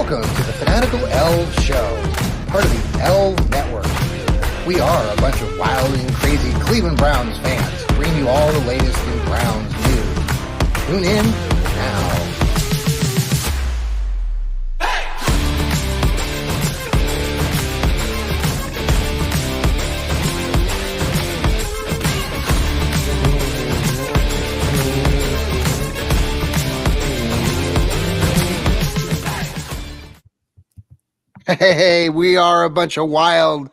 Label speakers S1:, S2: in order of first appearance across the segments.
S1: Welcome to the Fanatical Elfz Show, part of the Elfz Network. We are a bunch of wild and crazy Cleveland Browns fans, bringing you all the latest in Browns news. Tune in now. Hey, we are a bunch of wild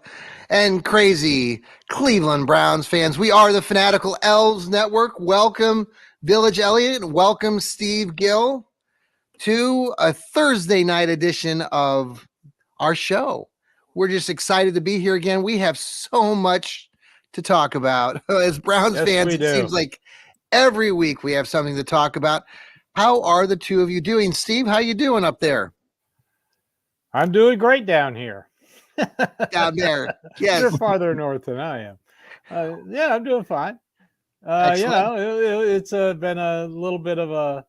S1: and crazy Cleveland Browns fans. We are the Fanatical Elfz Network. Welcome, Village Elliott. Welcome, Steve Gill, to a Thursday night edition of our show. We're just excited to be here again. We have so much to talk about. As Browns fans, it seems like every week we have something to talk about. How are the two of you doing? Steve, how you doing up there?
S2: I'm doing great down here.
S1: Down there, yes.
S2: You're farther north than I am. Yeah, I'm doing fine. It's been a little bit of a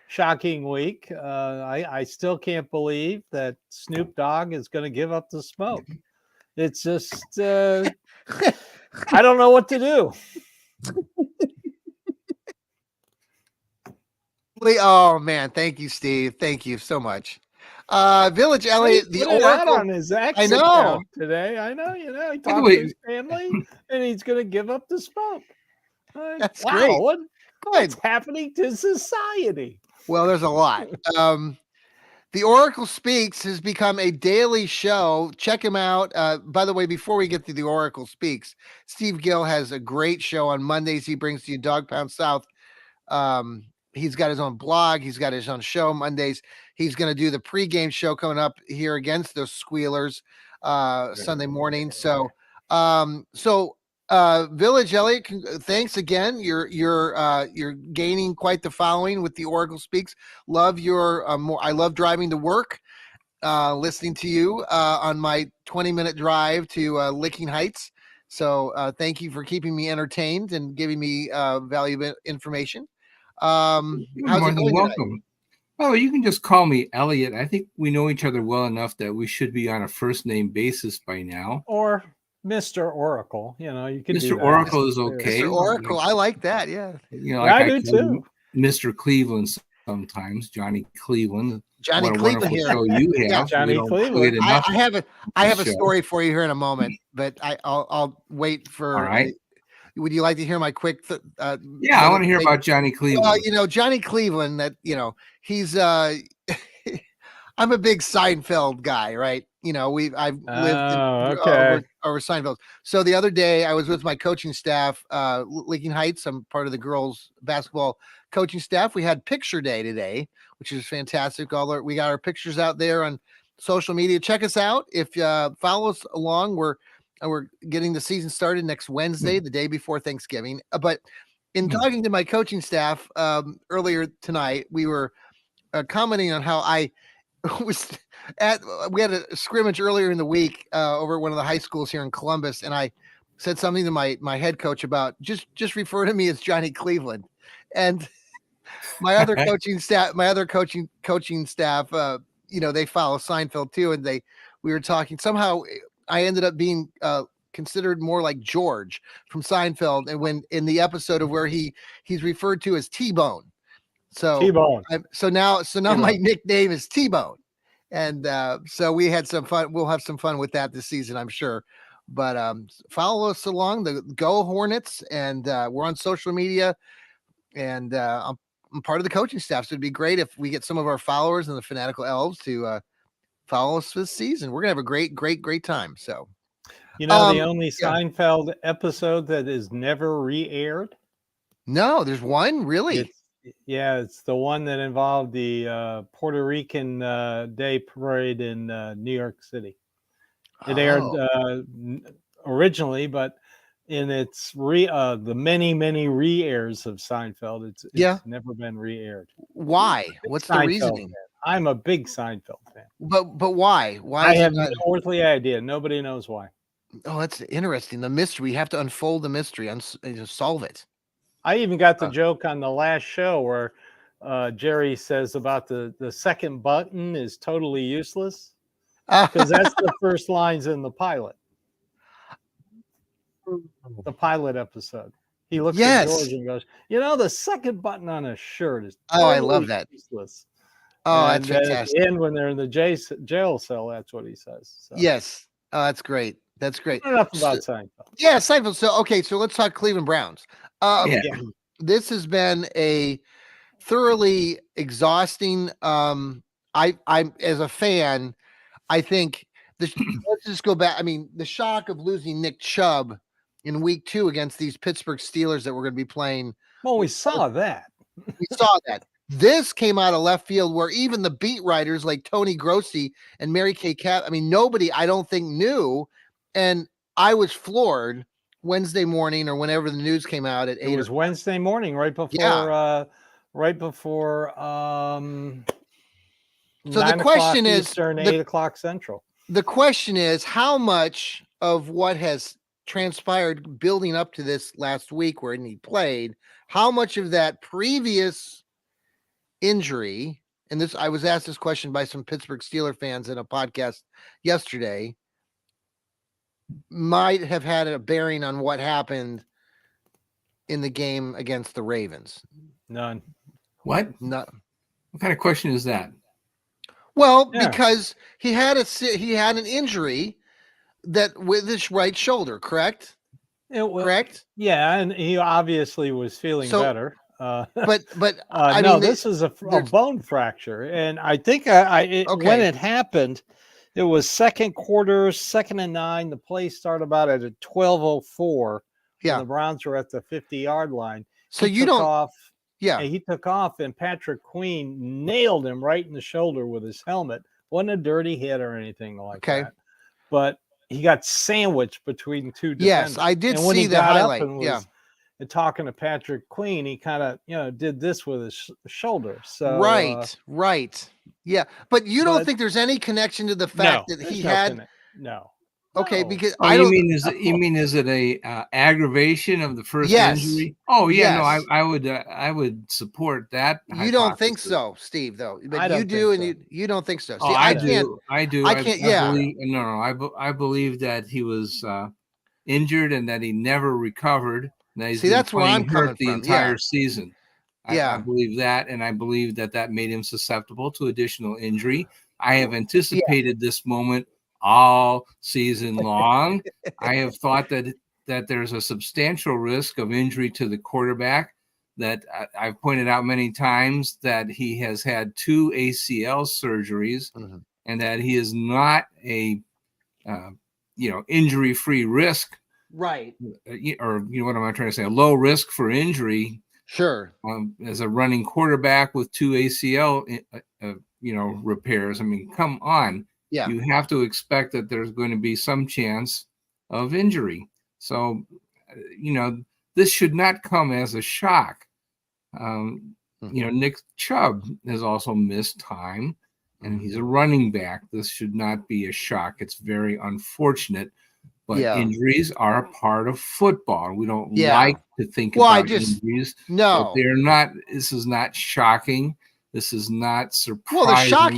S2: shocking week. I still can't believe that Snoop Dogg is going to give up the smoke. It's just, I don't know what to do.
S1: Oh, man. Thank you, Steve. Thank you so much. Village Elliott, the Oracle
S2: on his
S1: I know
S2: today. I know, he talked to his family and he's going to give up the smoke.
S1: That's great.
S2: What's happening to society?
S1: Well, there's a lot. The Oracle Speaks has become a daily show. Check him out. By the way, before we get to the Oracle Speaks, Steve Gill has a great show on Mondays. He brings to you Dog Pound South. He's got his own blog. He's got his own show Mondays. He's going to do the pregame show coming up here against those Squealers Sunday morning. So Village Elliott, thanks again. You're gaining quite the following with the Oracle Speaks. Love your I love driving to work, listening to you on my 20-minute drive to Licking Heights. So thank you for keeping me entertained and giving me valuable information. How's it going?
S3: Welcome. Oh, you can just call me Elliot. I think we know each other well enough that we should be on a first name basis by now.
S2: Or Mr. Oracle, you can.
S3: Mr. Oracle is okay.
S1: Mr. Oracle, I like that. Yeah,
S2: I do too.
S3: Mr. Cleveland sometimes, Johnny Cleveland.
S1: Johnny Cleveland here.
S3: Show you have.
S2: Yeah, Johnny Cleveland.
S1: I have a story for you here in a moment, but I'll wait for.
S3: All right.
S1: Would you like to hear my quick?
S3: I want to hear about Johnny Cleveland.
S1: Well, Johnny Cleveland. That he's. I'm a big Seinfeld guy, right? I've lived over Seinfeld. So the other day I was with my coaching staff, Licking Heights. I'm part of the girls basketball coaching staff. We had picture day today, which is fantastic. We got our pictures out there on social media. Check us out. If follow us along, we're getting the season started next Wednesday, the day before Thanksgiving. But in talking to my coaching staff earlier tonight, we were commenting on how I we had a scrimmage earlier in the week over at one of the high schools here in Columbus, and I said something to my head coach about just refer to me as Johnny Cleveland. And my other coaching staff, they follow Seinfeld too, and we were talking. Somehow I ended up being considered more like George from Seinfeld, and when in the episode of where he's referred to as T-Bone. So
S2: T-Bone.
S1: So now my nickname is T-Bone, and so we had some fun. We'll have some fun with that this season, I'm sure. But follow us along the Go Hornets, and we're on social media, and I'm part of the coaching staff. So it'd be great if we get some of our followers in the Fanatical Elfz to follow us this season. We're gonna have a great time. So,
S2: the only Seinfeld episode that is never re-aired.
S1: No, there's one really.
S2: It's the one that involved the Puerto Rican Day Parade in New York City. It aired originally, but in its the many re-airs of Seinfeld, it's never been re-aired.
S1: Why? What's the reasoning?
S2: Fan. I'm a big Seinfeld fan.
S1: But why? Why?
S2: I have no earthly idea. Nobody knows why.
S1: Oh, that's interesting. The mystery. You have to unfold the mystery and solve it.
S2: I even got the joke on the last show where Jerry says about the second button is totally useless because that's the first lines in the pilot episode. He looks at George and goes, the second button on a shirt is totally
S1: I love that.
S2: useless.
S1: Oh,
S2: and
S1: that's fantastic.
S2: At the end, when they're in the jail cell, that's what he says. So.
S1: Yes. Oh, that's great. That's great.
S2: Enough about Seinfeld.
S1: Yeah, Seinfeld. So let's talk Cleveland Browns. This has been a thoroughly exhausting. I'm as a fan, I think let's just go back. I mean, the shock of losing Nick Chubb in week 2 against these Pittsburgh Steelers that we're going to be playing.
S2: Well, we saw that.
S1: We saw that. This came out of left field where even the beat writers like Tony Grossi and Mary Kay Cap, I mean, nobody I don't think knew. And I was floored Wednesday morning or whenever the news came out at 8.
S2: It was Wednesday morning, right before
S1: so the question is
S2: Eastern, 8 o'clock Central.
S1: The question is how much of what has transpired building up to this last week where he played, how much of that previous injury, and this I was asked this question by some Pittsburgh Steelers fans in a podcast yesterday, might have had a bearing on what happened in the game against the Ravens.
S2: None.
S3: What?
S1: What
S3: kind of question is that?
S1: Well, because he had an injury that with his right shoulder, correct? Correct?
S2: Yeah, and he obviously was feeling better.
S1: But
S2: I mean, this is a bone fracture, and I think when it happened, it was second quarter, 2nd and 9. The play started about at 12:04.
S1: Yeah,
S2: the Browns were at the 50-yard line.
S1: So he took off.
S2: Yeah, he took off, and Patrick Queen nailed him right in the shoulder with his helmet. Wasn't a dirty hit or anything like that. But he got sandwiched between two defenders.
S1: Yes, I did
S2: and when
S1: see
S2: he
S1: the
S2: got
S1: highlight.
S2: Up and was talking to Patrick Queen, he kind of did this with his shoulder. So
S1: right. Yeah, but you don't think there's any connection to the fact that he had
S2: no.
S1: Okay, because
S3: you mean is it a aggravation of the first injury? Oh yeah,
S1: yes.
S3: No, I would support that.
S1: You don't think so, Steve? Though, but you do, and you don't think so. See,
S3: I do. I can't.
S1: I
S3: believe that he was injured and that he never recovered. That
S1: that's where I'm coming from.
S3: The entire season.
S1: I
S3: believe that, and I believe that made him susceptible to additional injury. I have anticipated this moment all season long. I have thought that there's a substantial risk of injury to the quarterback. That I've pointed out many times that he has had 2 ACL surgeries, and that he is not a injury-free risk.
S1: Right.
S3: Or what am I trying to say? A low risk for injury.
S1: Sure.
S3: As a running quarterback with 2 ACL repairs. I mean, come on.
S1: Yeah.
S3: You have to expect that there's going to be some chance of injury. So, this should not come as a shock. Nick Chubb has also missed time, and he's a running back. This should not be a shock. It's very unfortunate, but injuries are a part of football. We don't like to think about injuries.
S1: No,
S3: but they're not. This is not shocking. This is not surprising.
S1: Well,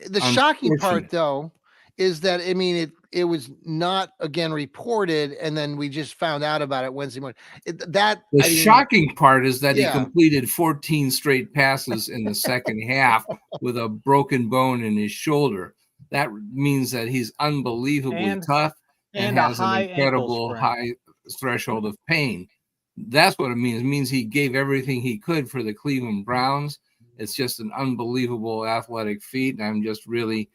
S1: the shocking part, though, is that it was not again reported, and then we just found out about it Wednesday morning. The
S3: shocking part is that he completed 14 straight passes in the second half with a broken bone in his shoulder. That means that he's unbelievably tough and has an incredible high threshold of pain. That's what it means. It means he gave everything he could for the Cleveland Browns. It's just an unbelievable athletic feat, and I'm just really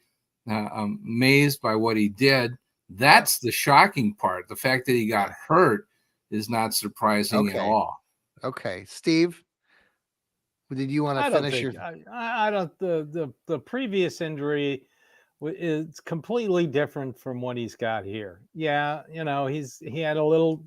S3: amazed by what he did. That's the shocking part. The fact that he got hurt is not surprising at all.
S1: Okay, Steve, did you want to finish your?
S2: I don't. The previous injury is completely different from what he's got here. Yeah, he had a little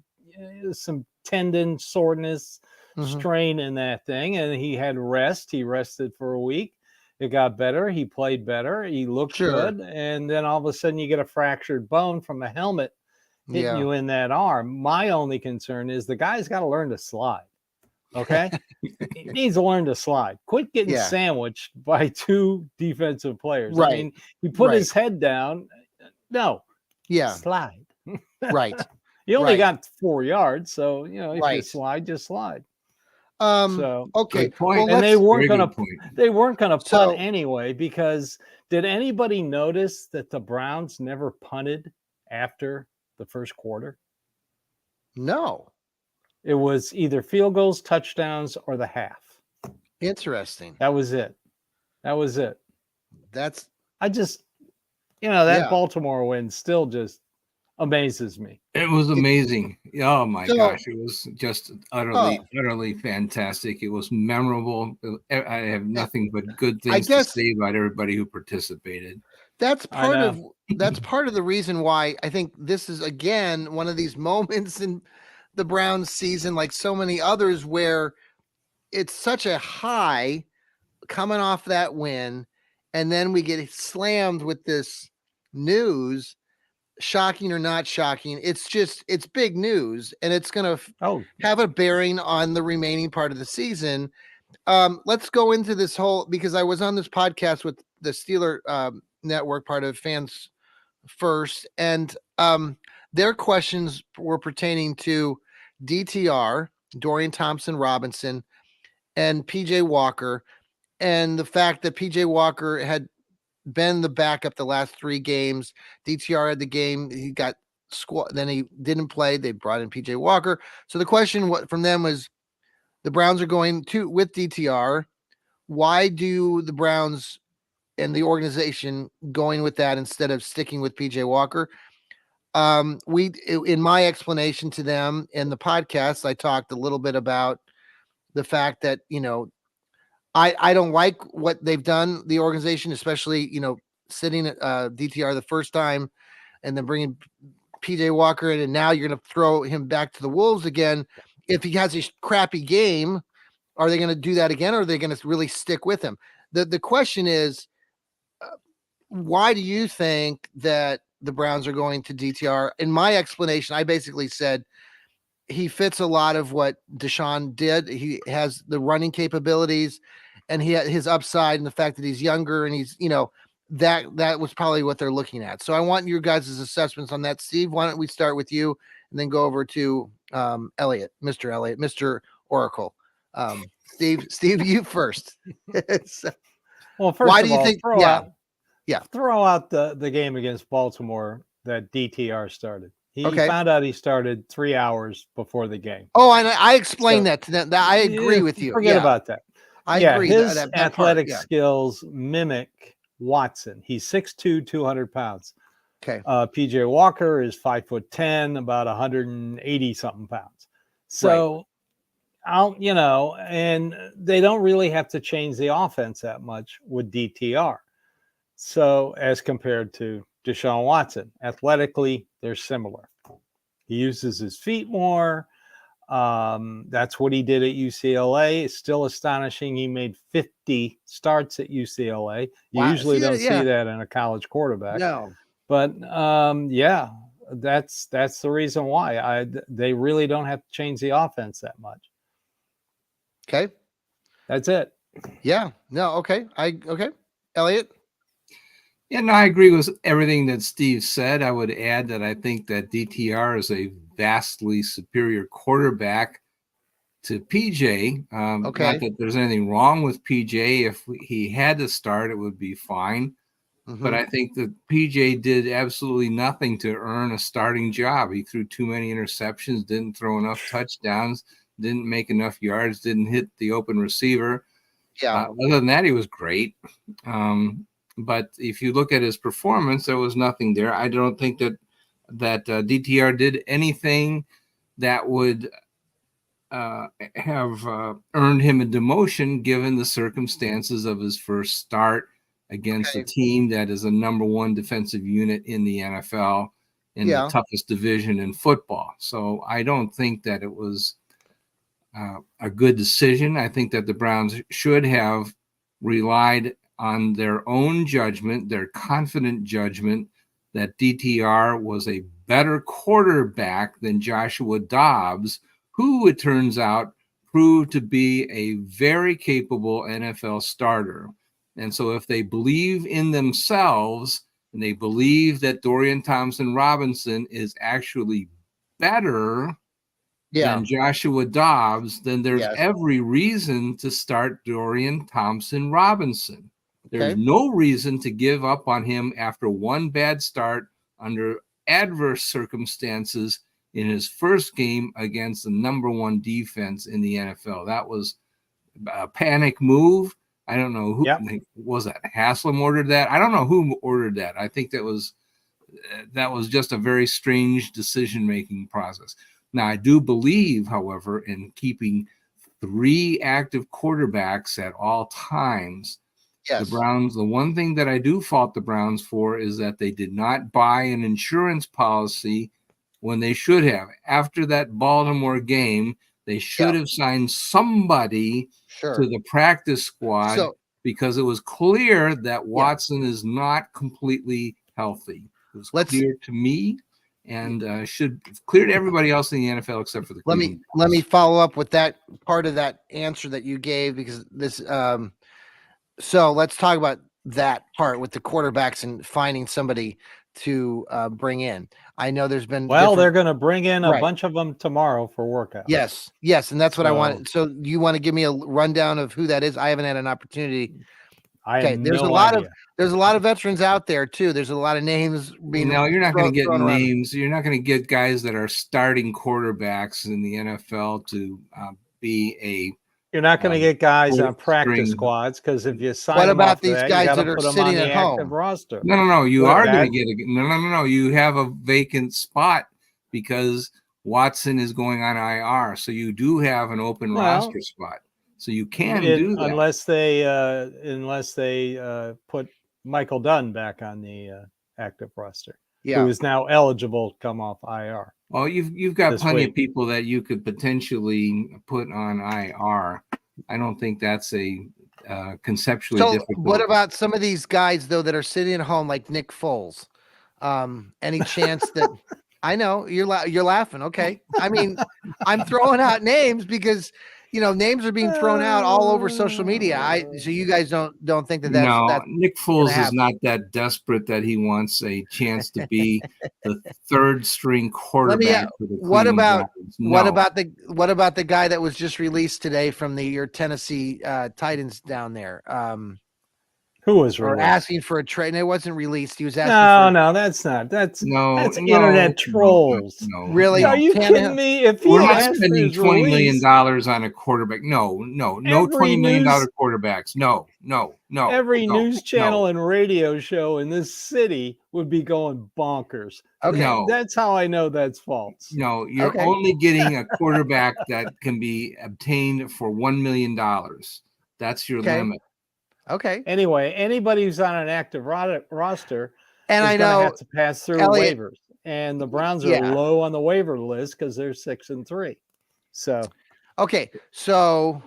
S2: some tendon soreness. Strain in that thing, and he had rest. He rested for a week. It got better. He played better. He looked good, and then all of a sudden you get a fractured bone from a helmet hitting you in that arm. My only concern is the guy's got to learn to slide. Okay, he needs to learn to slide. Quit getting sandwiched by 2 defensive players.
S1: Right.
S2: I mean, he put his head down. No, slide.
S1: Right.
S2: He only got 4 yards, so if you slide, just slide. So
S1: okay,
S3: good point.
S2: And they weren't gonna punt anyway, because did anybody notice that the Browns never punted after the first quarter?
S1: No.
S2: It was either field goals, touchdowns, or the half.
S1: Interesting.
S2: That was it.
S1: That's
S2: I just that Baltimore win still just amazes me.
S3: It was amazing. Oh my gosh, it was just utterly fantastic. It was memorable. I have nothing but good things to say about everybody who participated.
S1: That's part of the reason why I think this is again one of these moments in the Browns season, like so many others, where it's such a high coming off that win, and then we get slammed with this news. Shocking or not shocking, it's big news, and it's going to have a bearing on the remaining part of the season. Let's go into this whole, because I was on this podcast with the Steeler network, part of Fans First, and their questions were pertaining to DTR, Dorian Thompson-Robinson, and PJ Walker, and the fact that PJ Walker had been the backup the last 3 games. DTR had the game. He got then he didn't play. They brought in PJ Walker. So the question from them was, the Browns are going with DTR. Why do the Browns and the organization going with that instead of sticking with PJ Walker? In my explanation to them in the podcast, I talked a little bit about the fact that, I don't like what they've done, the organization, especially, sitting at DTR the first time and then bringing PJ Walker in, and now you're going to throw him back to the Wolves again. If he has a crappy game, are they going to do that again, or are they going to really stick with him? The question is, why do you think that the Browns are going to DTR? In my explanation, I basically said he fits a lot of what Deshaun did. He has the running capabilities, and he had his upside, and the fact that he's younger, and he's, that was probably what they're looking at. So I want your guys' assessments on that. Steve, why don't we start with you and then go over to Mr. Oracle. Steve, you first.
S2: Well, first why do you think? Throw out the game against Baltimore that DTR started. He found out he started 3 hours before the game.
S1: Oh, and I explained that to them. I agree with you.
S2: Forget about that.
S1: I agree.
S2: His athletic skills mimic Watson. He's 6'2", 200 pounds.
S1: Okay.
S2: PJ Walker is 5'10", about 180 something pounds. So, and they don't really have to change the offense that much with DTR. So, as compared to Deshaun Watson, athletically, they're similar. He uses his feet more. That's what he did at UCLA. It's still astonishing. He made 50 starts at UCLA. You usually don't see that in a college quarterback.
S1: No.
S2: But that's the reason why they really don't have to change the offense that much.
S1: Okay.
S2: That's it.
S1: Yeah. No. Okay. Okay. Elliot.
S3: Yeah, no, I agree with everything that Steve said. I would add that I think that DTR is a vastly superior quarterback to PJ. Not that there's anything wrong with PJ. If he had to start, it would be fine. Mm-hmm. But I think that PJ did absolutely nothing to earn a starting job. He threw too many interceptions, didn't throw enough touchdowns, didn't make enough yards, didn't hit the open receiver.
S1: Yeah.
S3: Other than that, he was great. But if you look at his performance, there was nothing there. I don't think that DTR did anything that would have earned him a demotion given the circumstances of his first start against a team that is a number 1 defensive unit in the NFL in the toughest division in football. So I don't think that it was a good decision. I think that the Browns should have relied on their own judgment, their confident judgment, that DTR was a better quarterback than Joshua Dobbs, who, it turns out, proved to be a very capable NFL starter. And so if they believe in themselves and they believe that Dorian Thompson-Robinson is actually better than Joshua Dobbs, then there's every reason to start Dorian Thompson-Robinson. There's no reason to give up on him after one bad start under adverse circumstances in his first game against the #1 defense in the NFL. That was a panic move. I don't know who was that. Haslam ordered that. I don't know who ordered that. I think that was just a very strange decision-making process. Now, I do believe, however, in keeping 3 active quarterbacks at all times. The Browns, the one thing that I do fault the Browns for is that they did not buy an insurance policy when they should have. After that Baltimore game, they should have signed somebody to the practice squad because it was clear that Watson is not completely healthy. It was clear to me and should clear to everybody else in the NFL except for the Cleveland Browns.
S1: Let me follow up with that part of that answer that you gave, because this so let's talk about that part with the quarterbacks and finding somebody to bring in. I know there's been
S2: they're going to bring in a bunch of them tomorrow for workouts.
S1: Yes, and that's what I wanted. So you want to give me a rundown of who that is? I haven't had an opportunity. There's a lot of veterans out there too. There's a lot of names being.
S3: No, you're not going to get names. You're not going to get guys that are starting quarterbacks in the NFL to be a.
S2: You're not going to get guys on practice squads, because if you sign them off
S1: these guys that are sitting at home?
S2: Roster.
S3: No. You are going to get no. You have a vacant spot because Watson is going on IR, so you do have an open roster spot. So you can do that
S2: unless they put Michael Dunn back on the active roster, who is now eligible to come off IR.
S3: Well, you've got plenty of people that you could potentially put on IR. I don't think that's a conceptually difficult.
S1: What about some of these guys though that are sitting at home, like Nick Foles? Any chance that I know you're laughing? Okay, I mean, I'm throwing out names because names are being thrown out all over social media. So you guys don't think that's
S3: no. Nick Foles is not that desperate that he wants a chance to be the 3rd string quarterback.
S1: What about the guy that was just released today from your Tennessee Titans down there?
S2: Who was released?
S1: Asking for a trade? And it wasn't released. He was asking.
S2: That's internet trolls.
S3: No.
S1: Really?
S2: Are you kidding me? If
S3: we're not spending $20 million on a quarterback, no $20 million quarterbacks. No.
S2: Every news channel and radio show in this city would be going bonkers.
S1: Okay,
S2: that's how I know that's false.
S3: No, you're only getting a quarterback that can be obtained for $1 million. That's your limit.
S1: Okay.
S2: Anyway, anybody who's on an active roster
S1: and
S2: I know have to pass through waivers, and the Browns are low on the waiver list because they're 6-3. So,
S1: so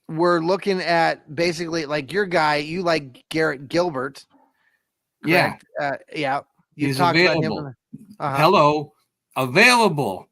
S1: we're looking at basically like your guy. You like Garrett Gilbert? Correct? Yeah. You
S3: He's available.
S1: About him.
S3: Hello, available.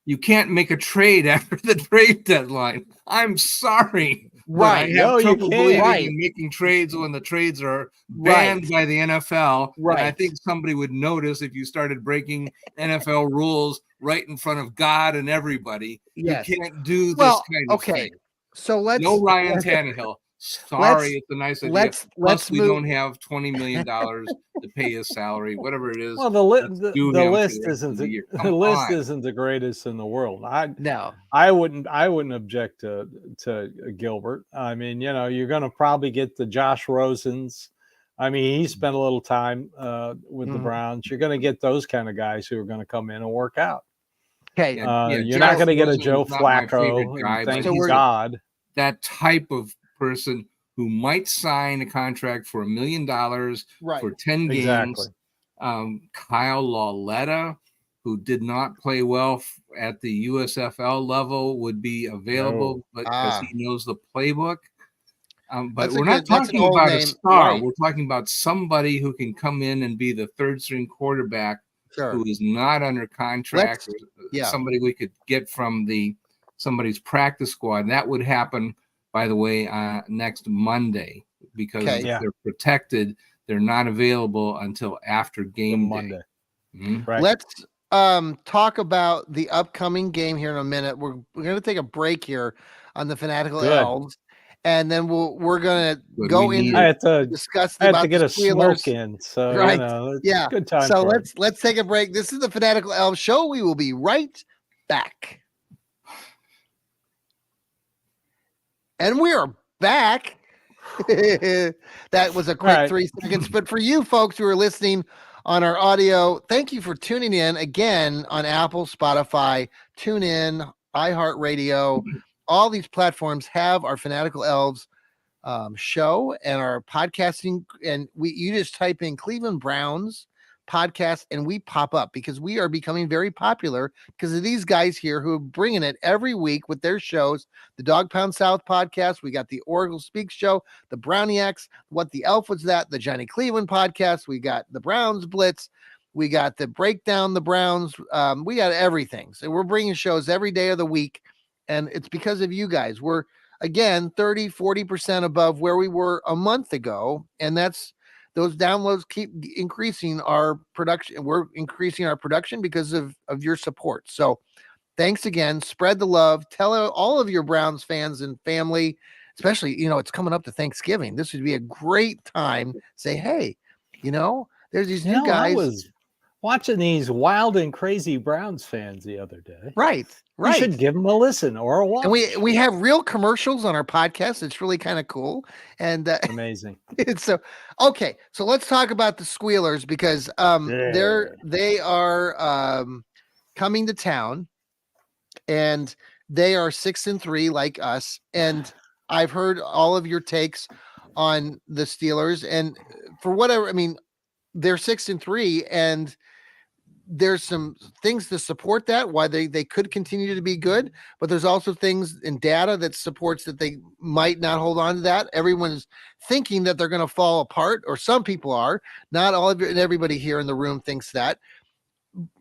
S3: You can't make a trade after the trade deadline. I'm sorry.
S1: Right.
S3: I have trouble believing in making trades when the trades are banned by the NFL.
S1: Right.
S3: And I think somebody would notice if you started breaking NFL rules right in front of God and everybody.
S1: Yes.
S3: You can't do this kind of thing.
S1: So
S3: no Ryan Tannehill. Sorry, it's a nice idea. Plus, we don't have $20 million to pay his salary, whatever it is.
S2: Well, the list isn't the greatest in the world. I wouldn't object to Gilbert. I mean, you're going to probably get the Josh Rosens. I mean, he spent a little time with the Browns. You're going to get those kind of guys who are going to come in and work out.
S1: Okay,
S2: you're not going to get a Joe Flacco. Thank God.
S3: That type of person who might sign a contract for $1 million for 10 games.
S2: Exactly.
S3: Kyle Lauletta, who did not play well at the USFL level, would be available because he knows the playbook. But we're not talking about a star. Right. We're talking about somebody who can come in and be the 3rd string quarterback who is not under contract, somebody we could get from somebody's practice squad. That would happen, by the way, next Monday, because they're protected. They're not available until after game day.
S2: Mm-hmm. Right.
S1: Let's talk about the upcoming game here in a minute. We're going to take a break here on the Fanatical Elfz, and then we're going to go in and discuss
S2: I had
S1: about
S2: to get
S1: the
S2: a
S1: Squealers.
S2: smoke in, so it's a good time.
S1: So let's take a break. This is the Fanatical Elfz Show. We will be right back. And we are back. That was a quick 3 seconds, but for you folks who are listening on our audio, thank you for tuning in again on Apple, Spotify, TuneIn, iHeartRadio. All these platforms have our Fanatical Elfz show and our podcasting, and you just type in Cleveland Browns podcast and we pop up, because we are becoming very popular because of these guys here who are bringing it every week with their shows. The Dog Pound South podcast, we got the Oracle Speaks show, the Browniacs, What the Elf Was That, the Johnny Cleveland podcast, we got the Browns Blitz, we got the Breakdown the Browns, we got everything. So we're bringing shows every day of the week, and it's because of you guys. We're again 30-40% above where we were a month ago, and those downloads keep increasing our production. We're increasing our production because of your support. So thanks again. Spread the love. Tell all of your Browns fans and family, especially, it's coming up to Thanksgiving. This would be a great time. Say, hey, there's these new guys.
S2: I was watching these wild and crazy Browns fans the other day.
S1: Right.
S2: You should give them a listen or a watch.
S1: And we have real commercials on our podcast. It's really kind of cool. And
S2: amazing.
S1: So let's talk about the Squealers, because they are coming to town, and they are 6-3 like us. And I've heard all of your takes on the Steelers, and for whatever, they're 6-3, and there's some things to support that, why they could continue to be good, but there's also things in data that supports that they might not hold on to that. Everyone's thinking that they're going to fall apart, or some people are. Not all of you, and everybody here in the room thinks that.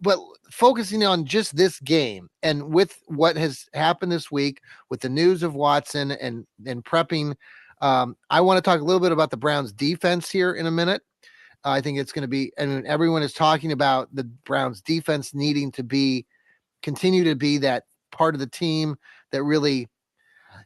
S1: But focusing on just this game, and with what has happened this week with the news of Watson and prepping, I want to talk a little bit about the Browns defense here in a minute. I think it's going to be, everyone is talking about the Browns defense needing to continue to be that part of the team that really,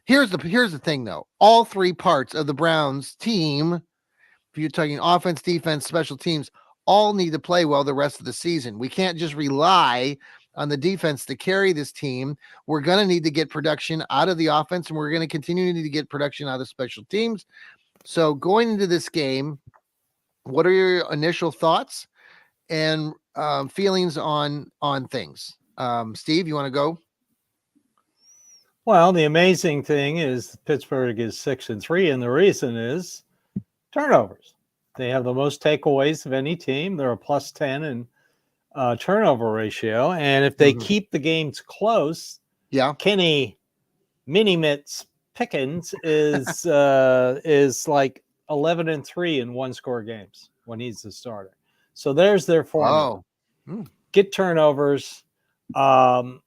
S1: here's the thing though. All three parts of the Browns team, if you're talking offense, defense, special teams, all need to play well the rest of the season. We can't just rely on the defense to carry this team. We're going to need to get production out of the offense, and we're going to continue to need to get production out of special teams. So going into this game, what are your initial thoughts and feelings on things? Steve, you want to go?
S2: Well, the amazing thing is Pittsburgh is 6-3, and the reason is turnovers. They have the most takeaways of any team. They're a +10 in turnover ratio, and if they keep the games close, Kenny Mini Mitts Pickens is like 11-3 in one-score games when he's the starter. So there's their formula. Get turnovers, get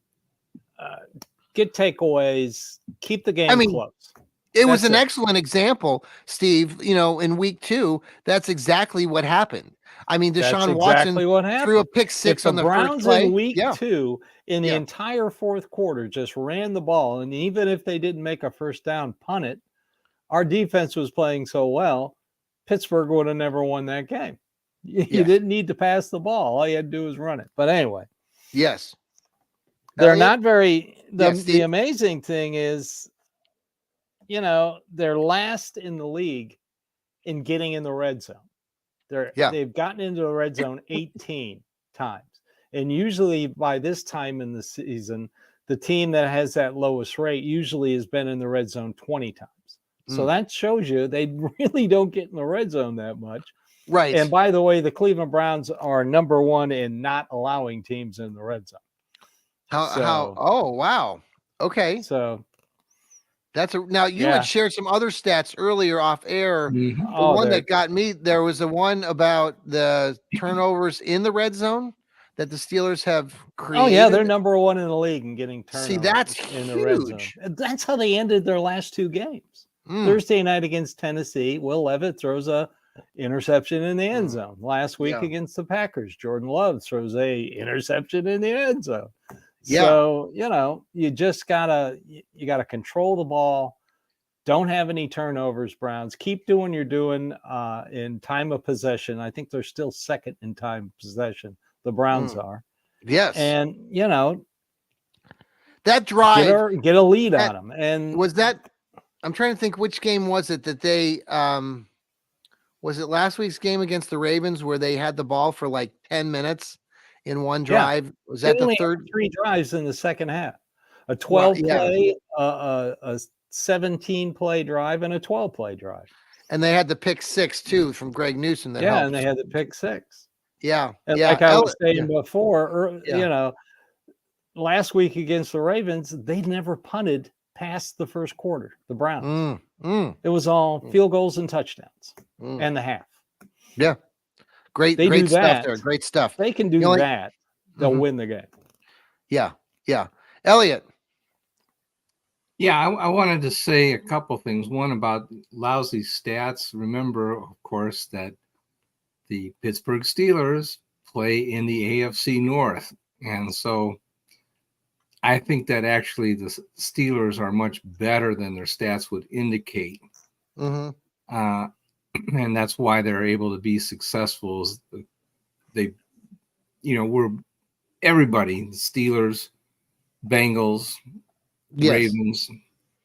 S2: takeaways, keep the game close.
S1: It was an excellent example, Steve. In week 2, that's exactly what happened. Deshaun Watson threw a pick six on the
S2: Browns
S1: first play.
S2: In week 2 in the entire fourth quarter just ran the ball, and even if they didn't make a first down, punt it, our defense was playing so well, Pittsburgh would have never won that game. You didn't need to pass the ball. All you had to do was run it. But anyway.
S1: Yes.
S2: They're not very – the amazing thing is, they're last in the league in getting in the red zone. They've gotten into the red zone 18 times. And usually by this time in the season, the team that has that lowest rate usually has been in the red zone 20 times. So that shows you they really don't get in the red zone that much.
S1: Right.
S2: And by the way, the Cleveland Browns are number 1 in not allowing teams in the red zone.
S1: Oh, wow. Okay.
S2: So
S1: now you had shared some other stats earlier off air. The one that got me, there was the one about the turnovers in the red zone. that the Steelers have created?
S2: Oh yeah, they're number 1 in the league in getting turnovers.
S1: See, that's
S2: in the red zone. That's how they ended their last 2 games. Thursday night against Tennessee, Will Levis throws a interception in the end zone. Last week against the Packers, Jordan Love throws a interception in the end zone. So, you just gotta control the ball. Don't have any turnovers, Browns. Keep doing what you're doing in time of possession. I think they're still second in time of possession. The Browns are.
S1: Yes.
S2: And,
S1: that drive.
S2: Get a lead on them. And
S1: was that, I'm trying to think, which game was it that they, was it last week's game against the Ravens where they had the ball for like 10 minutes in one drive? Was that the third?
S2: 3 drives in the second half. A 12 play, a 17-play drive, and a 12-play drive.
S1: And they had the pick 6 too from Greg Newsom. That helped.
S2: And they had the pick 6.
S1: Yeah,
S2: and like I was saying before, last week against the Ravens, they never punted past the first quarter. The Browns. It was all field goals and touchdowns, and the half.
S1: Yeah, great stuff there. Great stuff.
S2: They can do that. They'll win the game.
S1: Yeah. Elliot.
S3: Yeah, I wanted to say a couple things. One about lousy stats. Remember, of course, that the Pittsburgh Steelers play in the AFC North. And so I think that actually the Steelers are much better than their stats would indicate. And that's why they're able to be successful. They, we're everybody, the Steelers, Bengals, Ravens,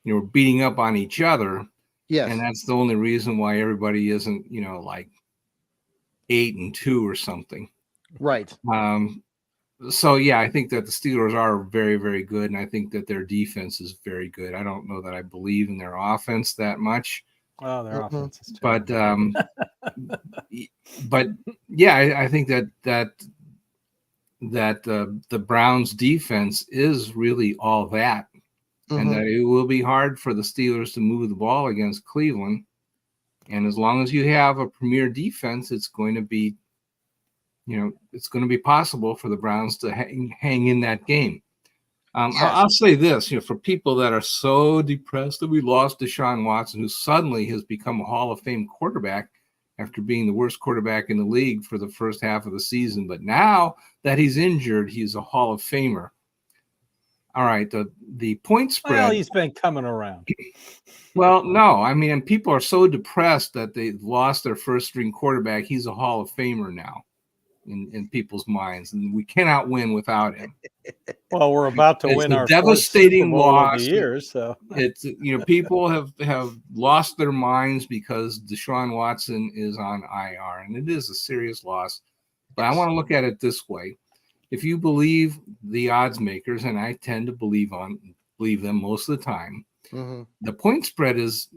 S3: we're beating up on each other.
S1: Yes.
S3: And that's the only reason why everybody isn't, like 8-2 or something.
S1: Right.
S3: So yeah, I think that the Steelers are very, very good, and I think that their defense is very good. I don't know that I believe in their offense that much.
S2: Oh, their offense is
S3: terrible. But yeah, I think that the Browns defense is really all that. And that it will be hard for the Steelers to move the ball against Cleveland. And as long as you have a premier defense, it's going to be, it's going to be possible for the Browns to hang in that game. I'll say this, for people that are so depressed that we lost Deshaun Watson, who suddenly has become a Hall of Fame quarterback after being the worst quarterback in the league for the first half of the season. But now that he's injured, he's a Hall of Famer. All right, the point spread.
S2: Well, he's been coming around.
S3: Well, no, I mean, and people are so depressed that they've lost their first string quarterback. He's a Hall of Famer now in people's minds, and we cannot win without him.
S2: Well, we're about to win our
S3: devastating loss
S2: of the year, so
S3: it's people have lost their minds because Deshaun Watson is on IR, and it is a serious loss. But I want to look at it this way. If you believe the odds makers, and I tend to believe them most of the time, the point spread is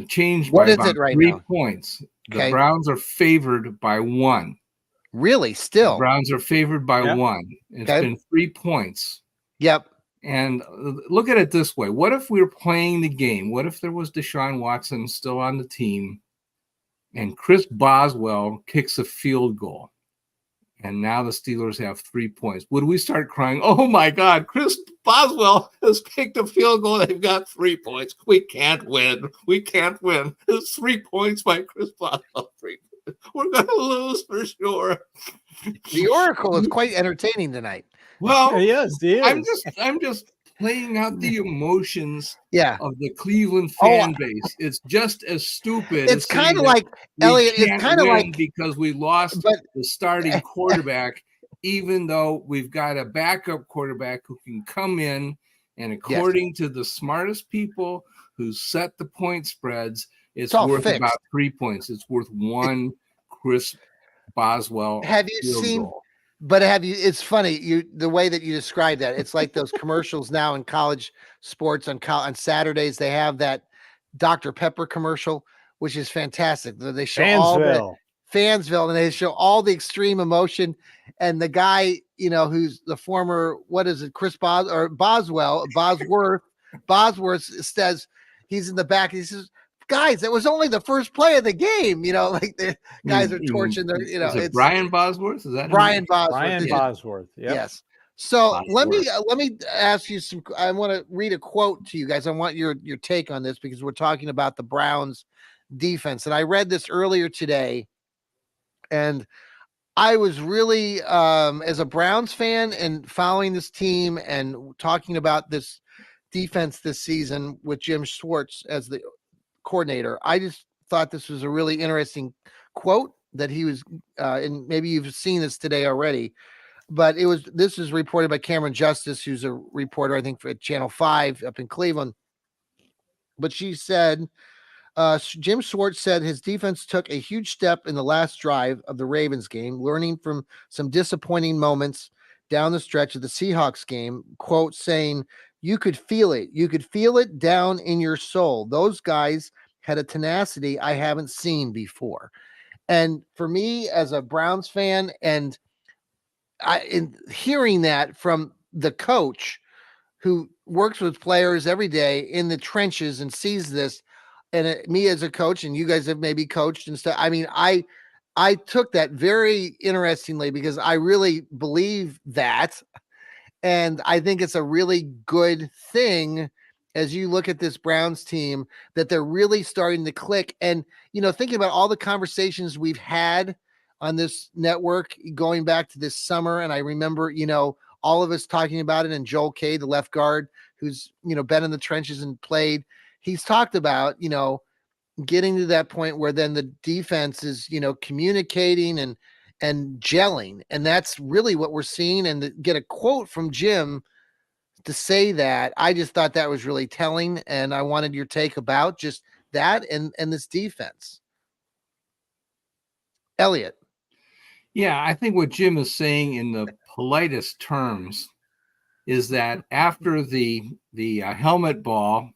S3: changed by about 3 points. The Browns are favored by 1.
S1: Really? Still?
S3: The Browns are favored by 1. It's been 3 points.
S1: Yep.
S3: And look at it this way. What if we were playing the game? What if there was Deshaun Watson still on the team and Chris Boswell kicks a field goal? And now the Steelers have 3 points. Would we start crying, oh, my God, Chris Boswell has kicked a field goal. They've got 3 points. We can't win. We can't win. It's 3 points by Chris Boswell. We're going to lose for sure.
S1: The Oracle is quite entertaining tonight.
S3: Well,
S2: yes, he is.
S3: I'm just playing out the emotions of the Cleveland fan base. It's just as stupid.
S1: It's kind of like, Elliot, it's kind of like
S3: because we lost the starting quarterback, even though we've got a backup quarterback who can come in and according to the smartest people who set the point spreads, it's worth about 3 points. It's worth 1 Chris Boswell.
S1: Have you seen goal. But it's funny, the way that you describe that. It's like those commercials now in college sports on Saturdays. They have that Dr. Pepper commercial, which is fantastic. They show Fansville, and they show all the extreme emotion. And the guy, who's the former, Bosworth says, he's in the back. He says, guys, that was only the first play of the game. Like the guys are torching their,
S3: Is it Brian Bosworth? Is that
S1: Brian Bosworth?
S2: Brian Bosworth. Yep.
S1: Yes. So
S3: Bosworth.
S1: let me ask you some. I want to read a quote to you guys. I want your take on this because we're talking about the Browns defense, and I read this earlier today, and I was really, as a Browns fan and following this team and talking about this defense this season with Jim Schwartz as the coordinator, I just thought this was a really interesting quote that he was, and maybe you've seen this today already, but this is reported by Cameron Justice, who's a reporter, I think, for Channel 5 up in Cleveland. But she said, Jim Schwartz said his defense took a huge step in the last drive of the Ravens game, learning from some disappointing moments down the stretch of the Seahawks game, quote, saying, you could feel it. You could feel it down in your soul. Those guys had a tenacity I haven't seen before. And for me as a Browns fan, and in hearing that from the coach who works with players every day in the trenches and sees this, and me as a coach, and you guys have maybe coached and stuff. I mean, I took that very interestingly because I really believe that. And I think it's a really good thing as you look at this Browns team that they're really starting to click. And, thinking about all the conversations we've had on this network going back to this summer. And I remember, all of us talking about it, and Joel K, the left guard, who's, been in the trenches and played, he's talked about, getting to that point where then the defense is, communicating and gelling. And that's really what we're seeing. And to get a quote from Jim to say that, I just thought that was really telling. And I wanted your take about just that and this defense. Elliot.
S3: Yeah, I think what Jim is saying in the politest terms is that after the helmet ball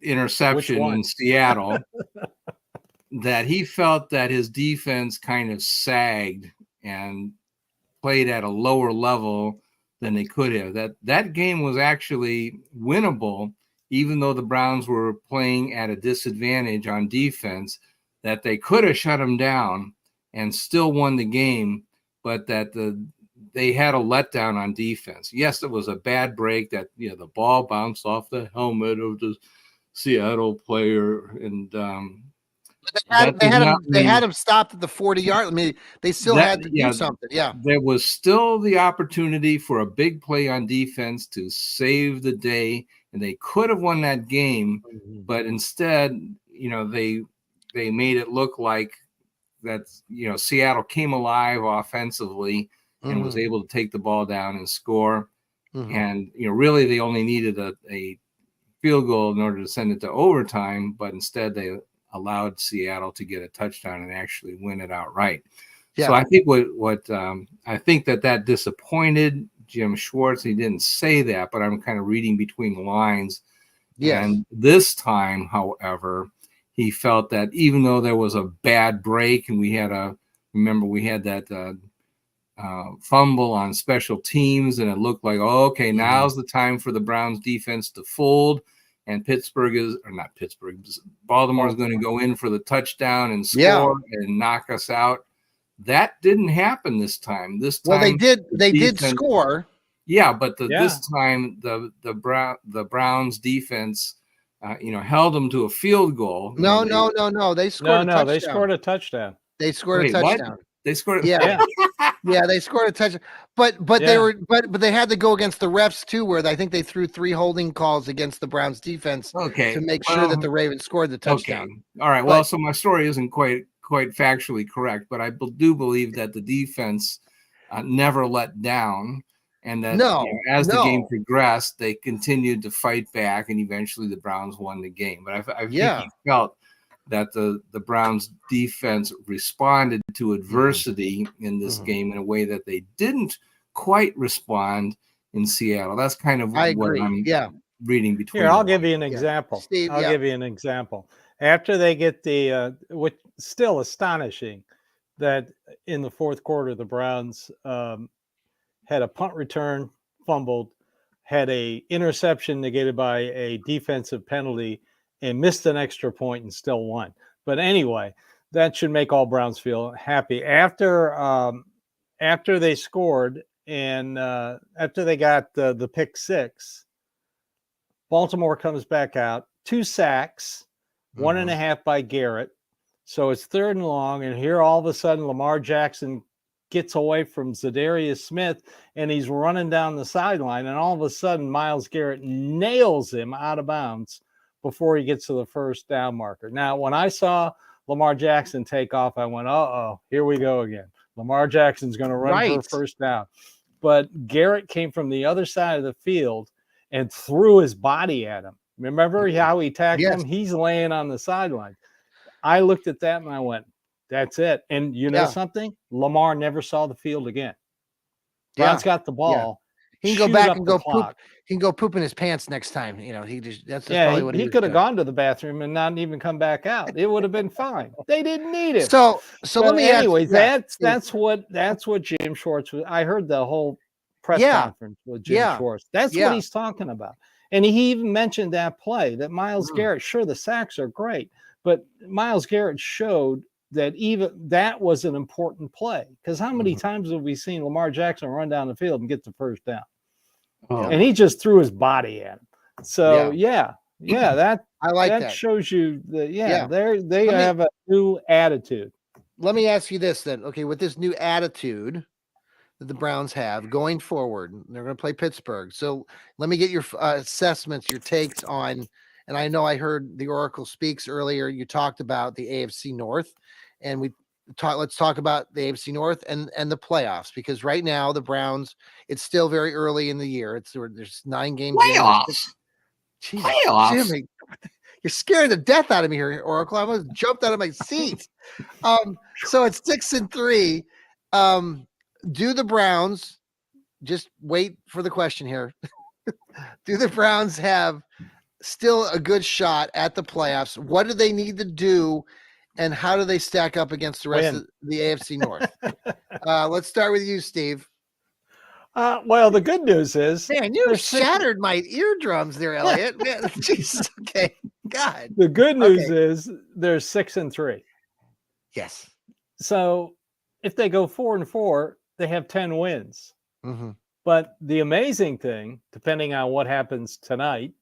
S3: interception in Seattle, that he felt that his defense kind of sagged and played at a lower level than they could have. That game was actually winnable, even though the Browns were playing at a disadvantage on defense, that they could have shut them down and still won the game, but that they had a letdown on defense. Yes, it was a bad break that the ball bounced off the helmet of the Seattle player, and
S1: they had him stopped at the 40-yard. I mean, they still had to do something. Yeah,
S3: there was still the opportunity for a big play on defense to save the day, and they could have won that game, but instead, they made it look like that Seattle came alive offensively and was able to take the ball down and score. And really they only needed a field goal in order to send it to overtime, but instead they allowed Seattle to get a touchdown and actually win it outright. Yeah. So I think I think that disappointed Jim Schwartz. He didn't say that, but I'm kind of reading between the lines. Yes. And this time, however, he felt that even though there was a bad break and we had that fumble on special teams, and it looked like, now's the time for the Browns defense to fold, and Baltimore is going to go in for the touchdown and score and knock us out. That didn't happen this time. This time,
S1: well, they did score.
S3: Yeah, but this time the Browns defense held them to a field goal.
S1: No. They scored a touchdown.
S2: They scored a touchdown.
S1: They scored a touchdown.
S3: What? They scored.
S1: Yeah. Yeah, they scored a touchdown. But they had to go against the refs too, where I think they threw 3 holding calls against the Browns defense to make sure that the Ravens scored the touchdown.
S3: Okay. All right. Well, so my story isn't quite factually correct, but I do believe that the defense never let down. And that as the game progressed, they continued to fight back, and eventually the Browns won the game. But I think he felt that the Browns defense responded to adversity in this game in a way that they didn't quite respond in Seattle. That's kind of what I'm reading between.
S2: Here, I'll give you an example. Steve, I'll give you an example. After they get which still astonishing that in the fourth quarter, the Browns had a punt return fumbled, had a interception negated by a defensive penalty, and missed an extra point and still won. But anyway, that should make all Browns feel happy. After they scored and after they got the pick six, Baltimore comes back out, 2 sacks, 1.5 by Garrett. So it's 3rd and long, and here all of a sudden Lamar Jackson gets away from Zadarius Smith, and he's running down the sideline, and all of a sudden Myles Garrett nails him out of bounds before he gets to the first down marker. Now, when I saw Lamar Jackson take off, I went, uh-oh, here we go again. Lamar Jackson's going to run for a first down. But Garrett came from the other side of the field and threw his body at him. Remember how he tackled him? He's laying on the sideline. I looked at that and I went, that's it. And you know something? Lamar never saw the field again. Browns got the ball.
S1: He can go back and go poop. He can go poop in his pants next time. You know, that's probably what
S2: he could have gone to the bathroom and not even come back out. It would have been fine. They didn't need it.
S1: So let me
S2: anyways, that's what Jim Schwartz was. I heard the whole press conference with Jim Schwartz. That's what he's talking about. And he even mentioned that play that Myles Garrett, sure, the sacks are great, but Myles Garrett showed that even that was an important play, because how many times have we seen Lamar Jackson run down the field and get the first down? And he just threw his body at him. So that I like that. Shows you that they have a new attitude.
S1: Let me ask you this then. Okay, with this new attitude that the Browns have going forward, they're going to play Pittsburgh. So let me get your assessments, your takes on. And I know I heard the Oracle Speaks earlier. You talked about the AFC North, and let's talk about the AFC North and the playoffs, because right now the Browns, it's still very early in the year. There's 9 games.
S3: Playoffs.
S1: Playoffs. Jimmy, you're scaring the death out of me here, Oracle. I almost jumped out of my seat. So it's 6-3. Do the Browns, just wait for the question here. Do the Browns have still a good shot at the playoffs? What do they need to do, and how do they stack up against the rest of the AFC North? Let's start with you, Steve.
S2: Well, the good news is,
S1: man, you shattered my eardrums there, Elliot. Man, Jesus. Okay. God.
S2: The good news is they're 6-3.
S1: Yes.
S2: So if they go 4-4, they have 10 wins. But the amazing thing, depending on what happens tonight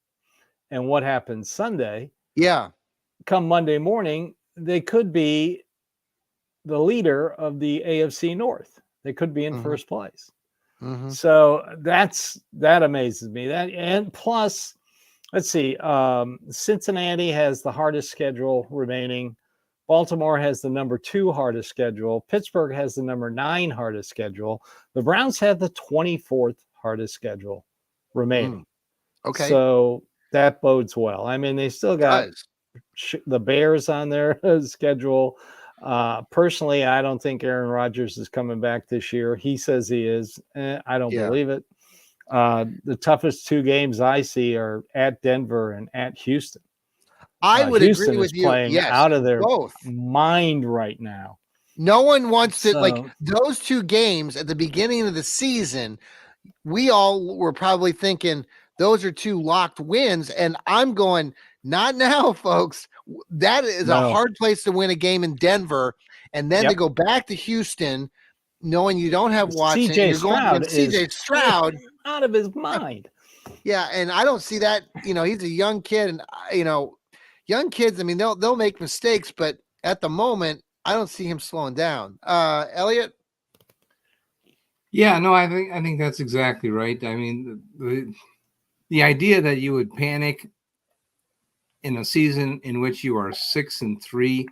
S2: and what happens Sunday, come Monday morning, they could be the leader of the AFC North. They could be in first place. So that amazes me. And plus, let's see, Cincinnati has the hardest schedule remaining. Baltimore has the number 2 hardest schedule. Pittsburgh has the number 9 hardest schedule. The Browns have the 24th hardest schedule remaining.
S1: Okay.
S2: So that bodes well. I mean, they still got the Bears on their schedule. Personally, I don't think Aaron Rodgers is coming back this year. He says he is. I don't believe it. The toughest 2 games I see are at Denver and at Houston.
S1: I would
S2: Houston
S1: agree with you.
S2: Playing out of their mind right now.
S1: No one wants to, like, those 2 games at the beginning of the season, we all were probably thinking those are 2 locked wins. And I'm going, not now, folks. That is a hard place to win a game in Denver. And then to go back to Houston, knowing you don't have Watson. CJ Stroud
S2: out of his mind.
S1: Yeah. And I don't see that, he's a young kid, and, young kids, I mean, they'll make mistakes, but at the moment, I don't see him slowing down. Elliot?
S3: Yeah, no, I think that's exactly right. I mean, the idea that you would panic in a season in which you are 6-3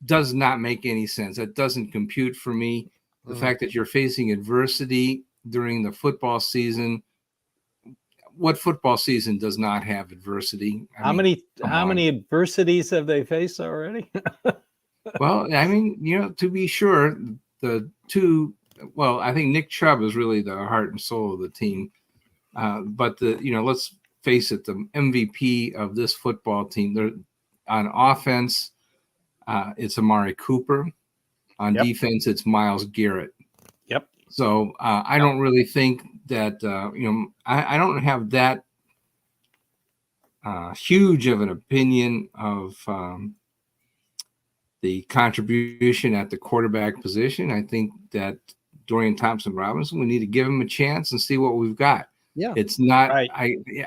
S3: does not make any sense. That doesn't compute for me. The fact that you're facing adversity during the football season. What football season does not have adversity?
S2: How many adversities have they faced already?
S3: Well, I mean, to be sure, I think Nick Chubb is really the heart and soul of the team. But let's face it, the MVP of this football team, they're on offense, it's Amari Cooper. On defense, it's Myles Garrett.
S2: Yep.
S3: So I don't really think that, I don't have that huge of an opinion of the contribution at the quarterback position. I think that Dorian Thompson-Robinson, we need to give him a chance and see what we've got.
S1: Yeah,
S3: it's not.
S2: Right.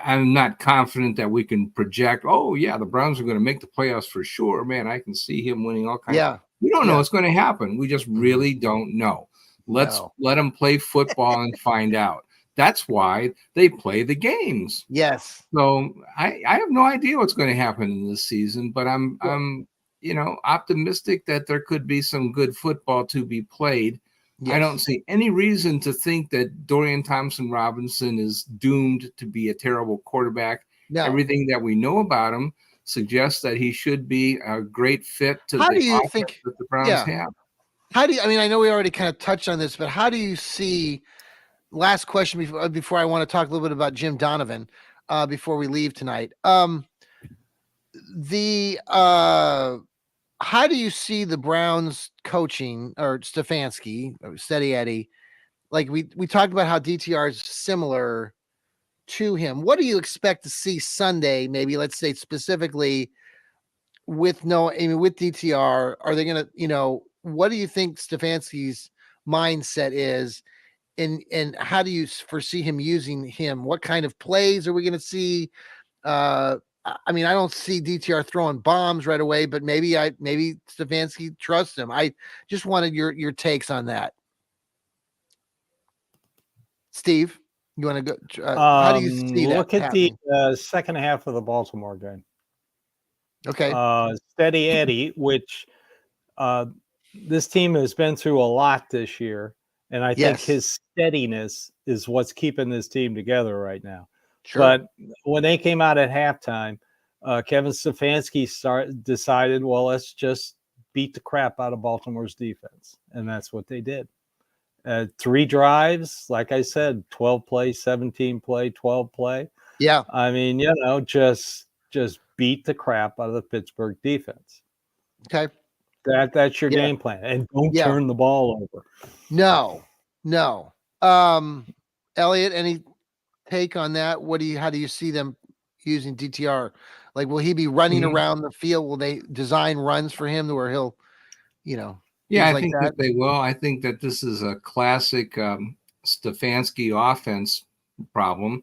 S3: I'm not confident that we can project. Oh yeah, the Browns are going to make the playoffs for sure. Man, I can see him winning all kinds.
S1: Yeah,
S3: we don't know what's going to happen. We just really don't know. Let them play football and find out. That's why they play the games.
S1: Yes.
S3: So I have no idea what's going to happen in this season, but I'm optimistic that there could be some good football to be played. Yes. I don't see any reason to think that Dorian Thompson-Robinson is doomed to be a terrible quarterback. No. Everything that we know about him suggests that he should be a great fit to the offense that the Browns have.
S1: How do you, I mean, I know we already kind of touched on this, but how do you see, last question before I want to talk a little bit about Jim Donovan before we leave tonight. How do you see the Browns coaching, or Stefanski, or Steady Eddie? Like we talked about how DTR is similar to him. What do you expect to see Sunday? Maybe let's say specifically with DTR. Are they going to, what do you think Stefanski's mindset is, and how do you foresee him using him? What kind of plays are we going to see? I mean, I don't see DTR throwing bombs right away, but maybe Stefanski trusts him. I just wanted your takes on that. Steve, you want to go? How do you see that?
S2: Look at the second half of the Baltimore game.
S1: Okay.
S2: Steady Eddie, which this team has been through a lot this year, and I think his steadiness is what's keeping this team together right now. Sure. But when they came out at halftime, Kevin Stefanski decided, well, let's just beat the crap out of Baltimore's defense. And that's what they did. 3 drives, like I said, 12 play, 17 play, 12 play.
S1: Yeah.
S2: I mean, just beat the crap out of the Pittsburgh defense.
S1: Okay.
S2: That's your game plan. And don't turn the ball over.
S1: No. Elliot, any take on that? How do you see them using DTR? Like, will he be running around the field? Will they design runs for him where he'll,
S3: I think that they will. I think that this is a classic Stefanski offense problem.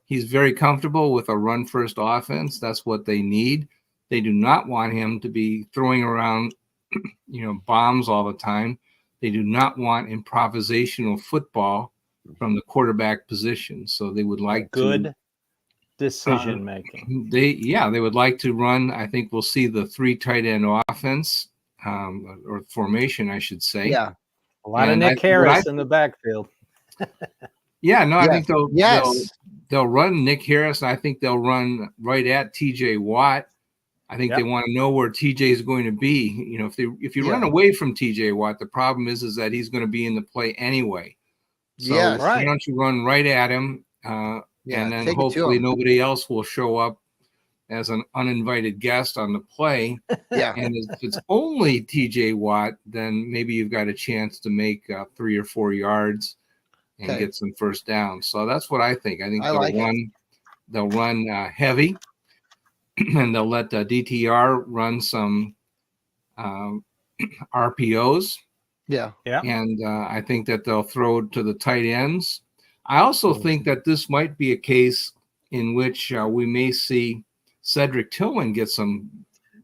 S3: He's very comfortable with a run first offense. That's what they need. They do not want him to be throwing around, bombs all the time. They do not want improvisational football from the quarterback position. So they would like
S2: good decision making.
S3: They would like to run. I think we'll see the 3 tight end offense or formation, I should say.
S1: Yeah.
S2: A lot of Nick Harris in the backfield.
S3: I think they'll run Nick Harris, and I think they'll run right at TJ Watt. I think they want to know where TJ is going to be. If you run away from TJ Watt, the problem is that he's going to be in the play anyway. So why don't you run right at him, and then hopefully nobody else will show up as an uninvited guest on the play. And if it's only TJ Watt, then maybe you've got a chance to make 3 or 4 yards and get some first down. So that's what I think. I think they'll run heavy, and they'll let DTR run some RPOs.
S1: Yeah.
S3: And I think that they'll throw to the tight ends. I also think that this might be a case in which we may see Cedric Tillman get some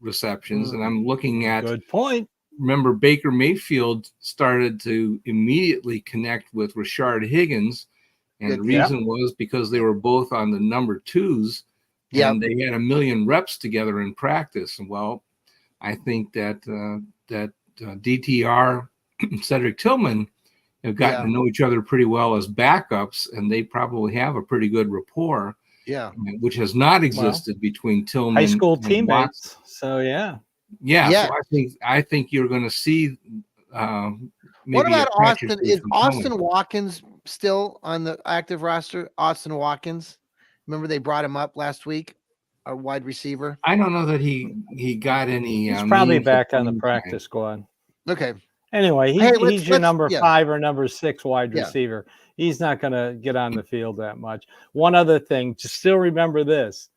S3: receptions. And I'm looking at,
S2: good point.
S3: Remember, Baker Mayfield started to immediately connect with Rashard Higgins. And the reason was because they were both on the number 2s. And they had a million reps together in practice. And well, I think that DTR, Cedric Tillman have gotten to know each other pretty well as backups, and they probably have a pretty good rapport. Which has not existed between Tillman
S2: high school
S3: and
S2: teammates.
S3: Watson.
S2: So
S3: So I think you're going to see.
S1: What about Austin? Is Austin Watkins still on the active roster? Austin Watkins, remember they brought him up last week, a wide receiver.
S3: I don't know that he got any.
S2: He's probably back on the practice squad.
S1: Okay.
S2: Anyway, he's your number 5 or number 6 wide receiver. He's not going to get on the field that much. One other thing, just still remember this.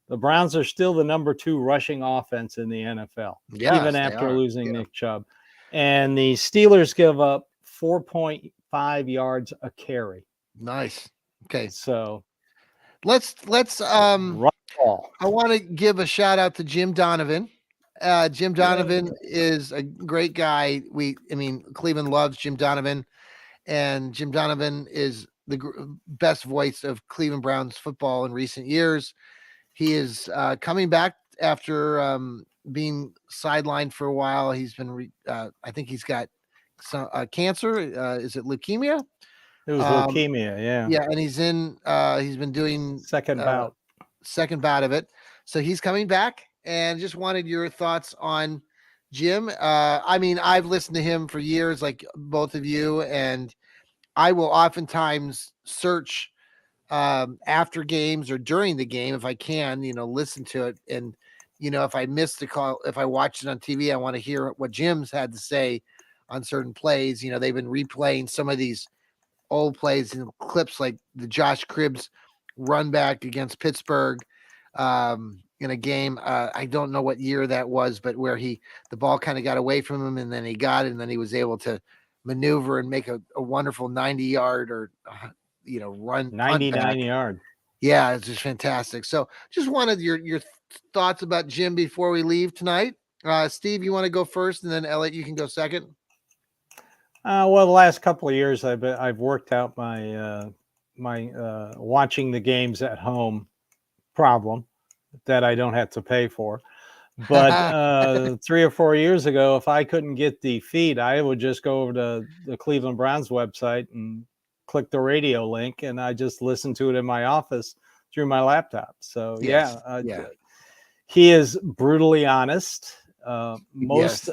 S2: the Browns are still the number 2 rushing offense in the NFL, even after losing Nick Chubb. And the Steelers give up 4.5 yards a carry.
S1: Nice. Okay.
S2: So
S1: let's
S2: run ball.
S1: I want to give a shout out to Jim Donovan. Jim Donovan is a great guy. Cleveland loves Jim Donovan, and Jim Donovan is the best voice of Cleveland Browns football in recent years. He is coming back after being sidelined for a while. He's been, I think he's got some cancer. Is it leukemia?
S2: It was leukemia, yeah.
S1: Yeah, and he's been doing
S2: second bout
S1: of it. So he's coming back, and just wanted your thoughts on Jim. I've listened to him for years, like both of you, and I will oftentimes search after games or during the game if I can, listen to it. And, if I missed the call, if I watched it on TV, I want to hear what Jim's had to say on certain plays. They've been replaying some of these old plays and clips, like the Josh Cribbs run back against Pittsburgh in a game. I don't know what year that was, but where the ball kind of got away from him, and then he got it, and then he was able to maneuver and make a wonderful 90-yard or run
S2: 99 yard.
S1: Yeah, it's just fantastic. So just wanted your thoughts about Jim before we leave tonight. Steve, you want to go first, and then Elliot, you can go second.
S2: Well, the last couple of years I've worked out my watching the games at home problem that I don't have to pay for. But 3 or 4 years ago, if I couldn't get the feed, I would just go over to the Cleveland Browns website and click the radio link, and I just listened to it in my office through my laptop. So he is brutally honest. Most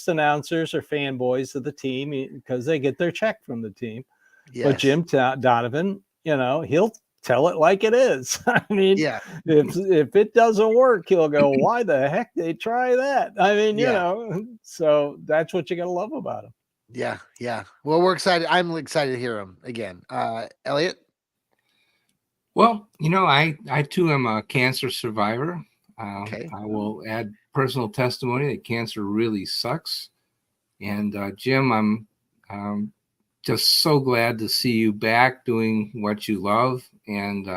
S2: announcers are fanboys of the team because they get their check from the team. Yes. But Jim Donovan, he'll tell it like it is. If it doesn't work, he'll go, why the heck they try that? So that's what you got to love about him.
S1: Yeah. Well, we're excited. I'm excited to hear him again. Elliot?
S3: Well, I too am a cancer survivor. Okay. I will add personal testimony that cancer really sucks. And Jim, I'm just so glad to see you back doing what you love. And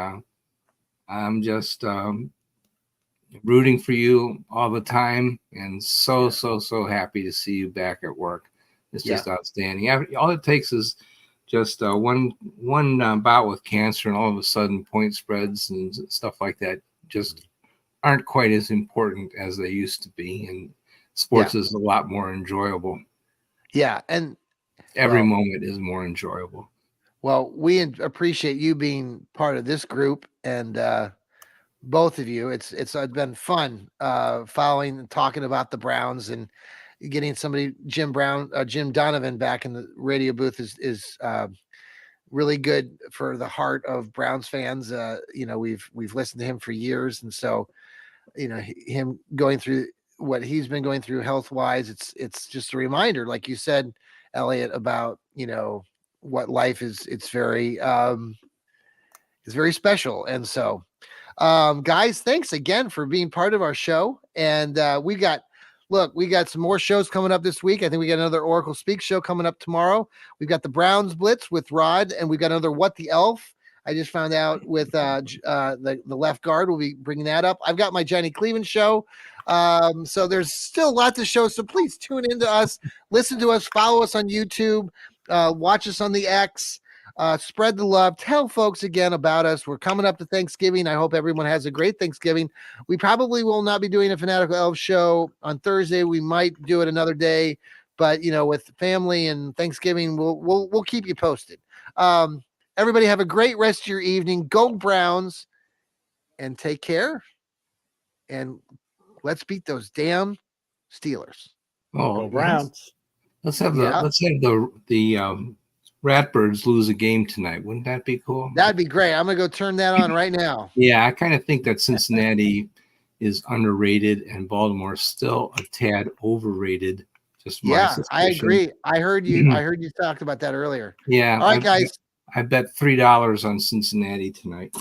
S3: I'm just rooting for you all the time, and so happy to see you back at work. It's just outstanding. All it takes is just one bout with cancer, and all of a sudden point spreads and stuff like that just aren't quite as important as they used to be. And sports is a lot more enjoyable. Yeah. And every moment is more enjoyable.
S1: Well, we appreciate you being part of this group, and both of you. It's been fun following and talking about the Browns, and getting somebody, Jim Donovan, back in the radio booth is really good for the heart of Browns fans. We've listened to him for years, and so him going through what he's been going through health wise, it's just a reminder, like you said, Elliot, about what life is. It's very special. And so guys, thanks again for being part of our show. And we got some more shows coming up this week. I think we got another Oracle Speak show coming up tomorrow. We've got the Browns Blitz with Rod, and we've got another What the Elf. I just found out with the left guard. We'll be bringing that up. I've got my Johnny Cleveland show. So there's still lots of shows. So please tune into us, listen to us, follow us on YouTube, watch us on the X, spread the love, tell folks again about us. We're coming up to Thanksgiving. I hope everyone has a great Thanksgiving. We probably will not be doing a Fanatical Elfz show on Thursday. We might do it another day, but with family and Thanksgiving, we'll keep you posted. Everybody have a great rest of your evening. Go Browns, and take care. And let's beat those damn Steelers.
S3: Oh,
S2: Go Browns!
S3: Let's have the Ratbirds lose a game tonight. Wouldn't that be cool?
S1: That'd be great. I'm gonna go turn that on right now.
S3: Yeah, I kind of think that Cincinnati is underrated and Baltimore still a tad overrated. Just
S1: I agree. I heard you talked about that earlier.
S3: Yeah.
S1: All right, guys.
S3: I bet $3 on Cincinnati tonight.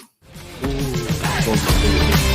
S3: Ooh.